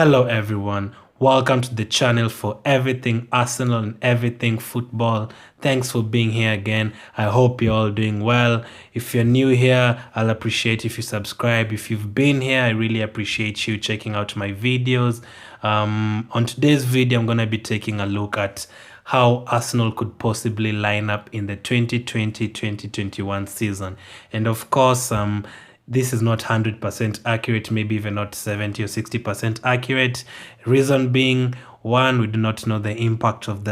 Hello everyone, welcome to the channel for everything Arsenal and everything football. Thanks for being here again. I hope you're all doing well. If you're new here, I'll appreciate if you subscribe. If you've been here, I really appreciate you checking out my videos. On today's video, I'm going to be taking a look at how Arsenal could possibly line up in the 2020-2021 season. And of course, this is not 100% accurate, maybe even not 70 or 60% accurate. Reason being, one, we do not know the impact of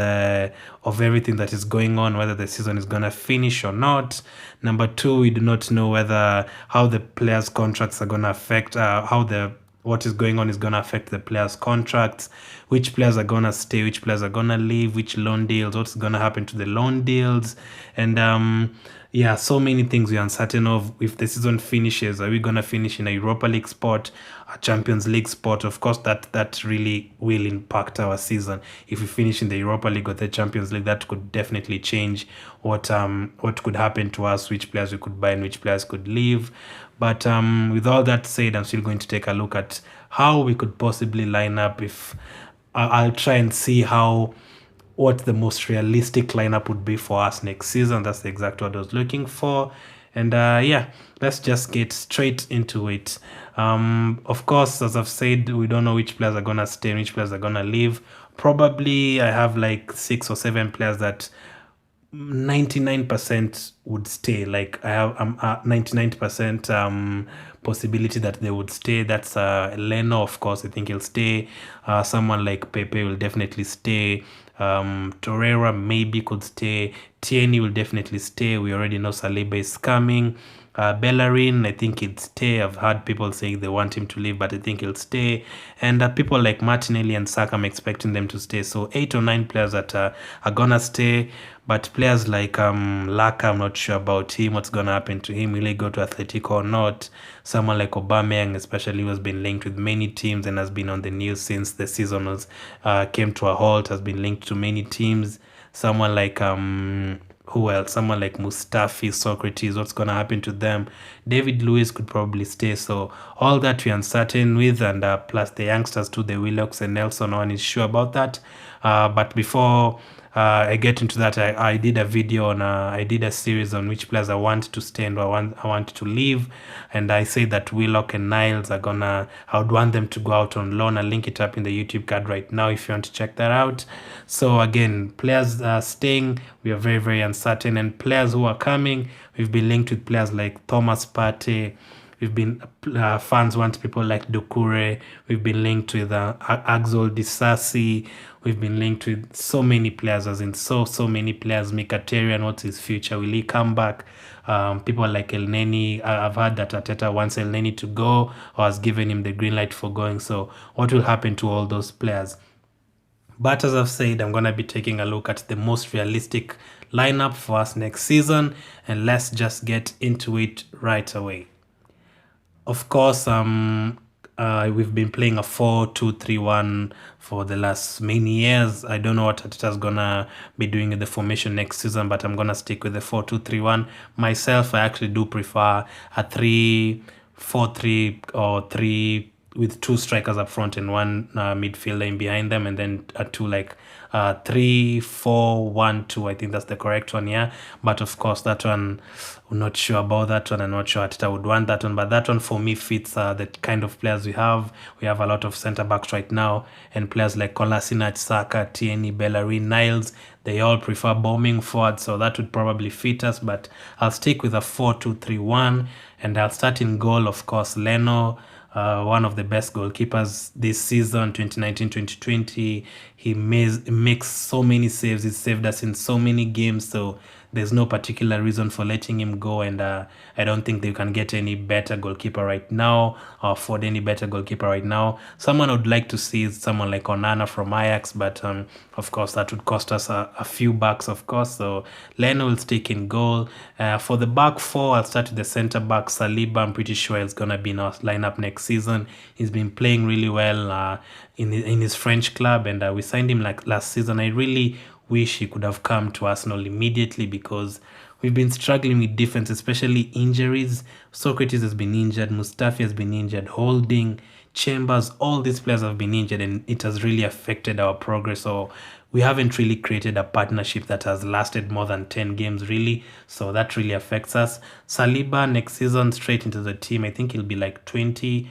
everything that is going on, whether the season is going to finish or not. Number two, we do not know how the players' contracts are going to affect what is going on is going to affect the players' contracts, which players are going to stay, which players are going to leave, which loan deals, what's going to happen to the loan deals. And yeah, so many things we're uncertain of. If the season finishes, are we going to finish in a Europa League spot, a Champions League spot? Of course, that really will impact our season. If we finish in the Europa League or the Champions League, that could definitely change what could happen to us, which players we could buy and which players could leave. But with all that said, I'm still going to take a look at how we could possibly line up. If I'll try and see what the most realistic lineup would be for us next season. That's the exact word I was looking for. And yeah, let's just get straight into it. Of course, as I've said, we don't know which players are going to stay and which players are going to leave. Probably I have like 6 or 7 players that 99% would stay. Like I have 99% possibility that they would stay. That's Leno, of course. I think he'll stay. Someone like Pepe will definitely stay. Torreira maybe could stay. Tierney will definitely stay. We already know Saliba is coming. Bellerin, I think he'd stay. I've heard people saying they want him to leave, but I think he'll stay. And people like Martinelli and Saka, I'm expecting them to stay. So 8 or 9 players that are gonna stay. But players like Laka, I'm not sure about him. What's gonna happen to him? Will he go to Atletico or not? Someone like Aubameyang, especially, who has been linked with many teams and has been on the news since the season came to a halt, has been linked to many teams. Someone like who else? Someone like Mustafi, Socrates, what's going to happen to them? David Luiz could probably stay. So all that we're uncertain with, and plus the youngsters too, the Willocks and Nelson, no one is sure about that. But before I get into that, I did a video I did a series on which players I want to stay and I want to leave. And I say that Willock and Niles I would want them to go out on loan. I'll link it up in the YouTube card right now if you want to check that out. So again, players staying, we are very, very uncertain. And players who are coming, we've been linked with players like Thomas Partey. We've been fans want people like Doucouré. We've been linked with Axel Disasi. We've been linked with so many players, as in so many players. Mkhitaryan, what's his future? Will he come back? People like El Neni. I've heard that Arteta wants El Neni to go or has given him the green light for going. So what will happen to all those players? But as I've said, I'm going to be taking a look at the most realistic lineup for us next season. And let's just get into it right away. Of course, we've been playing a 4-2-3-1 for the last many years. I don't know what Arteta's gonna be doing in the formation next season, but I'm gonna stick with the 4-2-3-1. Myself, I actually do prefer a 3-4-3 or 3 with 2 strikers up front and 1 midfielder in behind them, and then a 2 like 3-4-1-2. I think that's the correct one, yeah. But of course, that one, I'm not sure about that one. I'm not sure Arteta would want that one, but that one for me fits the kind of players we have. We have a lot of centre backs right now, and players like Kolasinac, Saka, Tierney, Bellerin, Niles, they all prefer bombing forward, so that would probably fit us. But I'll stick with a 4-2-3-1, and I'll start in goal, of course, Leno. One of the best goalkeepers this season, 2019-2020. He makes so many saves. He saved us in so many games. So there's no particular reason for letting him go. And I don't think they can get any better goalkeeper right now or afford any better goalkeeper right now. Someone I would like to see is someone like Onana from Ajax. But of course, that would cost us a few bucks, of course. So Leno will stick in goal. For the back 4, I'll start with the centre back. Saliba, I'm pretty sure is going to be in our lineup next season. He's been playing really well in his French club, and we signed him like last season. I really wish he could have come to Arsenal immediately because we've been struggling with defense, especially injuries. Socrates has been injured, Mustafi has been injured, Holding, Chambers, all these players have been injured and it has really affected our progress. So we haven't really created a partnership that has lasted more than 10 games, really. So that really affects us. Saliba, next season, straight into the team. I think he'll be like 20.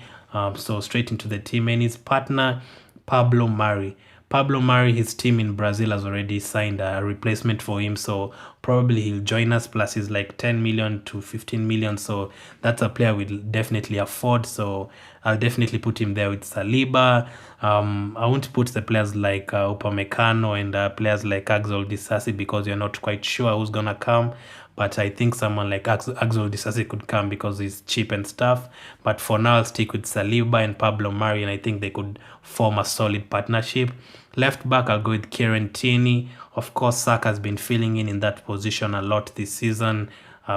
So straight into the team. And his partner, Pablo Mari. Pablo Mari, his team in Brazil has already signed a replacement for him, so probably he'll join us. Plus, he's like 10 million to 15 million, so that's a player we'll definitely afford. So I'll definitely put him there with Saliba. I won't put the players like Upamecano and players like Axel Disasi because you're not quite sure who's gonna come. But I think someone like Axel Disasi could come because he's cheap and stuff. But for now, I'll stick with Saliba and Pablo Mari, and I think they could form a solid partnership. Left back, I'll go with Kieran Tierney. Of course, Saka has been filling in that position a lot this season.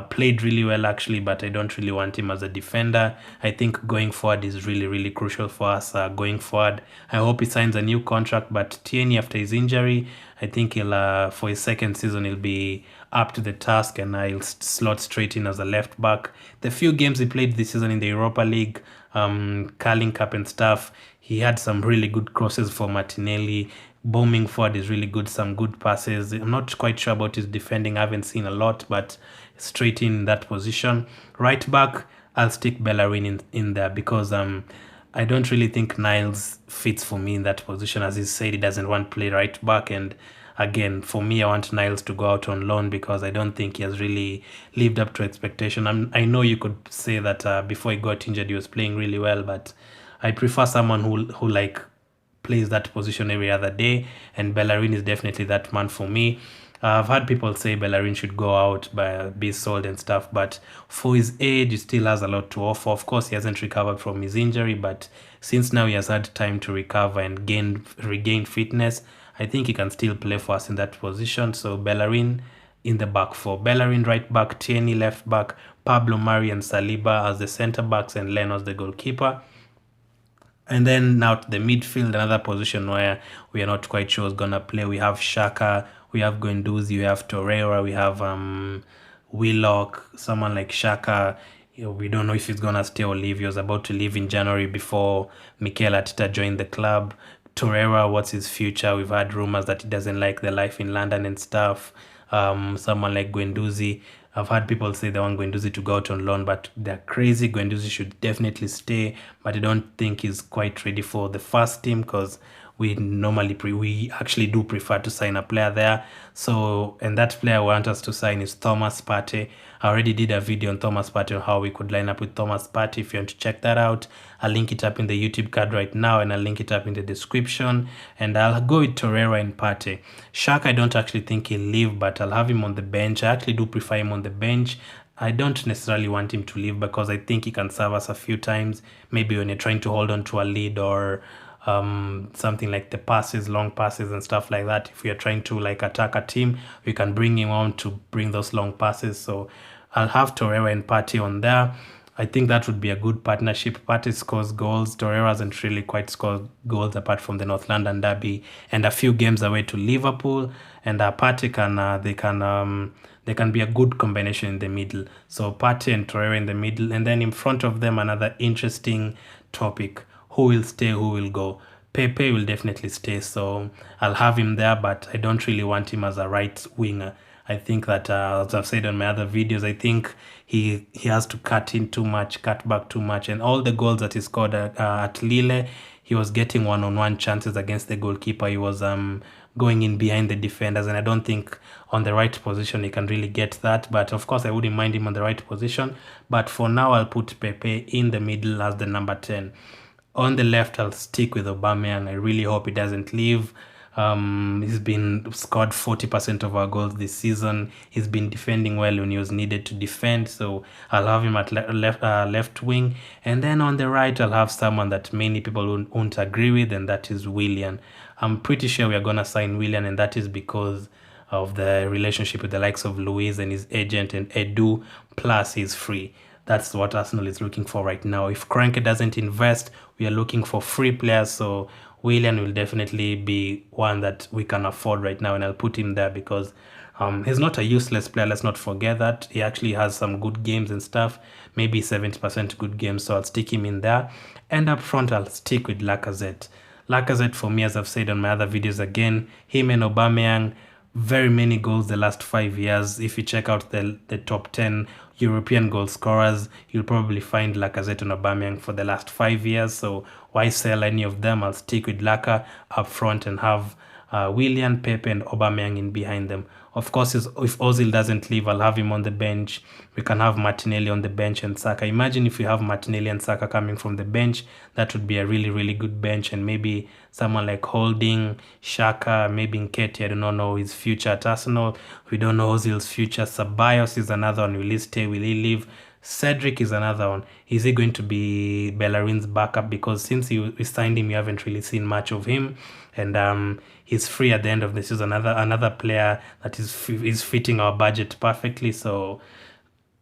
Played really well actually, but I don't really want him as a defender. I think going forward is really, really crucial for us going forward. I hope he signs a new contract, but Tierney after his injury, I think he'll for his second season he'll be up to the task and he'll slot straight in as a left back. The few games he played this season in the Europa League, Carling Cup and stuff, he had some really good crosses for Martinelli. Bombing forward is really good, some good passes. I'm not quite sure about his defending. I haven't seen a lot, but straight in that position. Right back, I'll stick Bellerin in there because I don't really think Niles fits for me in that position. As he said, he doesn't want to play right back. And again, for me, I want Niles to go out on loan because I don't think he has really lived up to expectation. I know you could say that before he got injured, he was playing really well, but I prefer someone who like plays that position every other day, and Bellerin is definitely that man for me. I've had people say Bellerin should go out be sold and stuff, but for his age, he still has a lot to offer. Of course, he hasn't recovered from his injury, but since now he has had time to recover and regain fitness, I think he can still play for us in that position. So Bellerin in the back four. Bellerin right back, Tierney left back, Pablo Mari and Saliba as the centre backs, and Leno's the goalkeeper. And then now to the midfield, another position where we are not quite sure who's going to play. We have Xhaka, we have Guendouzi, we have Torreira, we have Willock, someone like Xhaka. We don't know if he's going to stay or leave. He was about to leave in January before Mikel Arteta joined the club. Torreira, what's his future? We've had rumors that he doesn't like the life in London and stuff. Someone like Guendouzi, I've had people say they want Guendouzi to go out on loan, but they're crazy. Guendouzi should definitely stay, but I don't think he's quite ready for the first team because we actually do prefer to sign a player there. So, and that player I want us to sign is Thomas Partey. I already did a video on Thomas Partey on how we could line up with Thomas Partey. If you want to check that out, I'll link it up in the YouTube card right now, and I'll link it up in the description. And I'll go with Torreira and Partey. Shaq, I don't actually think he'll leave, but I'll have him on the bench. I actually do prefer him on the bench. I don't necessarily want him to leave because I think he can serve us a few times. Maybe when you're trying to hold on to a lead or something like the passes, long passes and stuff like that. If we are trying to like attack a team, we can bring him on to bring those long passes. So I'll have Torreira and Partey on there. I think that would be a good partnership. Partey scores goals. Torreira hasn't really quite scored goals apart from the North London derby and a few games away to Liverpool. And Partey they can be a good combination in the middle. So Partey and Torreira in the middle, and then in front of them another interesting topic: who will stay, who will go? Pepe will definitely stay, so I'll have him there, but I don't really want him as a right winger. I think that, as I've said on my other videos, I think he has to cut back too much. And all the goals that he scored at Lille, he was getting one-on-one chances against the goalkeeper. He was going in behind the defenders, and I don't think on the right position he can really get that. But of course, I wouldn't mind him on the right position. But for now, I'll put Pepe in the middle as the number 10. On the left, I'll stick with Aubameyang. I really hope he doesn't leave. He's been scored 40% of our goals this season. He's been defending well when he was needed to defend, so I'll have him at left wing. And then on the right, I'll have someone that many people won't agree with, and that is Willian. I'm pretty sure we are going to sign Willian, and that is because of the relationship with the likes of Luis and his agent and Edu, plus he's free. That's what Arsenal is looking for right now. If Kroenke doesn't invest, we are looking for free players, so Willian will definitely be one that we can afford right now, and I'll put him there because he's not a useless player. Let's not forget that. He actually has some good games and stuff, maybe 70% good games, so I'll stick him in there. And up front, I'll stick with Lacazette. Lacazette, for me, as I've said on my other videos again, him and Aubameyang, very many goals the last 5 years. If you check out the top 10 European goal scorers, you'll probably find Lacazette and Aubameyang for the last 5 years. So why sell any of them? I'll stick with Laka up front and have Willian, Pepe, and Aubameyang in behind them. Of course, if Ozil doesn't leave, I'll have him on the bench. We can have Martinelli on the bench and Saka. Imagine if we have Martinelli and Saka coming from the bench. That would be a really, really good bench. And maybe someone like Holding, Xhaka, maybe Nketiah. I do not know his future at Arsenal. We don't know Ozil's future. Ceballos is another one. Will he stay? Will he leave? Cedric is another one. Is he going to be Bellerin's backup? Because since we signed him, you haven't really seen much of him, and he's free at the end of the season. Another player that is fitting our budget perfectly. So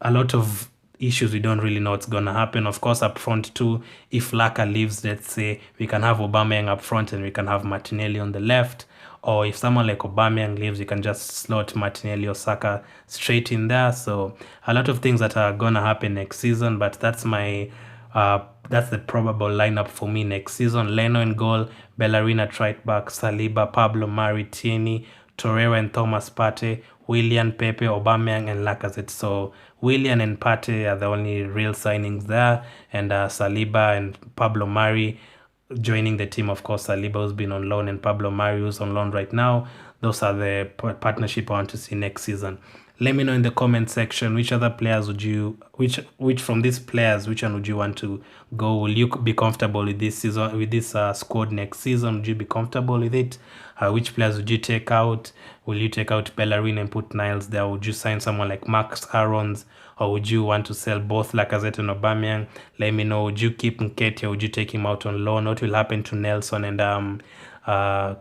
a lot of issues, we don't really know what's gonna happen. Of course, up front too, if Laka leaves, let's say, we can have Aubameyang up front and we can have Martinelli on the left. Or if someone like Aubameyang leaves, you can just slot Martinelli or Saka straight in there. So a lot of things that are gonna happen next season, but that's the probable lineup for me next season. Leno in goal, Bellerin at right back, Saliba, Pablo Mari, Tierney, Torreira and Thomas Partey, Willian, Pepe, Aubameyang, and Lacazette. So Willian and Partey are the only real signings there, and Saliba and Pablo Mari joining the team. Of course, Saliba who's been on loan and Pablo Mari who's on loan right now. Those are the partnership I want to see next season. Let me know in the comment section which other players would you, which from these players, which one would you want to go? Will you be comfortable with this season, with this squad next season? Would you be comfortable with it? Which players would you take out? Will you take out Bellerin and put Niles there? Would you sign someone like Max Aarons? Or would you want to sell both Lacazette and Aubameyang? Let me know. Would you keep Nketiah? Would you take him out on loan? What will happen to Nelson and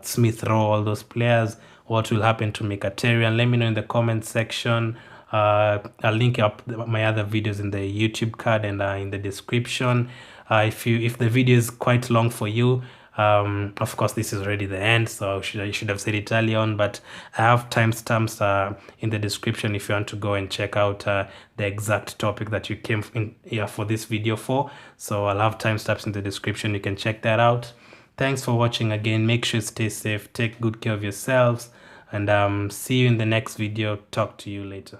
Smith Rowe, all those players? What will happen to Mkhitaryan? Let me know in the comment section. I'll link up my other videos in the YouTube card and in the description. If the video is quite long for you, of course this is already the end, so I should have said it early on, but I have timestamps in the description if you want to go and check out the exact topic that you came in here for this video for. So I'll have timestamps in the description. You can check that out. Thanks for watching again. Make sure you stay safe, take good care of yourselves, and see you in the next video. Talk to you later.